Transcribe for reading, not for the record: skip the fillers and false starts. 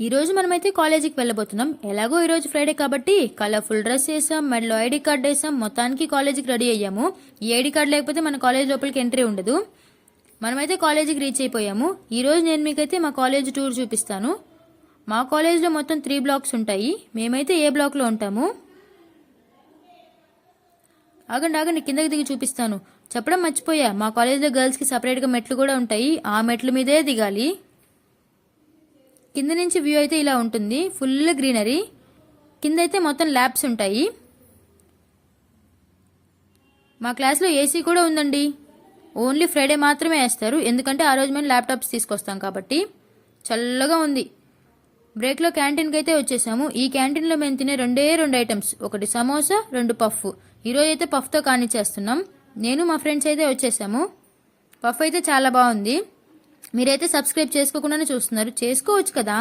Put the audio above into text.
ఈరోజు మనమైతే కాలేజీకి వెళ్ళబోతున్నాం. ఎలాగో ఈరోజు ఫ్రైడే కాబట్టి కలర్ఫుల్ డ్రెస్ వేసాం, మెడలో ఐడి కార్డ్ వేసాం, మొత్తానికి కాలేజీకి రెడీ అయ్యాము. ఈ ఐడి కార్డ్ లేకపోతే మన కాలేజ్ లోపలికి ఎంట్రీ ఉండదు. మనమైతే కాలేజీకి రీచ్ అయిపోయాము. ఈరోజు నేను మీకైతే మా కాలేజ్ టూర్ చూపిస్తాను. మా కాలేజ్లో మొత్తం 3 బ్లాక్స్ ఉంటాయి. మేమైతే ఏ బ్లాక్లో ఉంటాము. ఆగండి కిందకి దిగి చూపిస్తాను. చెప్పడం మర్చిపోయా, మా కాలేజ్లో గర్ల్స్కి సపరేట్గా మెట్లు కూడా ఉంటాయి. ఆ మెట్ల మీదే దిగాలి. కింద నుంచి వ్యూ అయితే ఇలా ఉంటుంది, ఫుల్ గ్రీనరీ. కింద అయితే మొత్తం ల్యాబ్స్ ఉంటాయి. మా క్లాస్లో ఏసీ కూడా ఉందండి. ఓన్లీ ఫ్రైడే మాత్రమే వేస్తారు, ఎందుకంటే ఆ రోజు మేము ల్యాప్టాప్స్ తీసుకొస్తాం కాబట్టి. చల్లగా ఉంది. బ్రేక్లో క్యాంటీన్కి అయితే వచ్చేసాము. ఈ క్యాంటీన్లో మేము తినే 2 ఐటమ్స్, ఒకటి సమోసా, 2 పఫ్. ఈరోజు అయితే పఫ్తో కానిచ్చేస్తున్నాం. నేను మా ఫ్రెండ్స్ అయితే వచ్చేసాము. పఫ్ అయితే చాలా బాగుంది. మీరైతే సబ్స్క్రైబ్ చేసుకోకుండానే చూస్తున్నారు, చేసుకోవచ్చు కదా.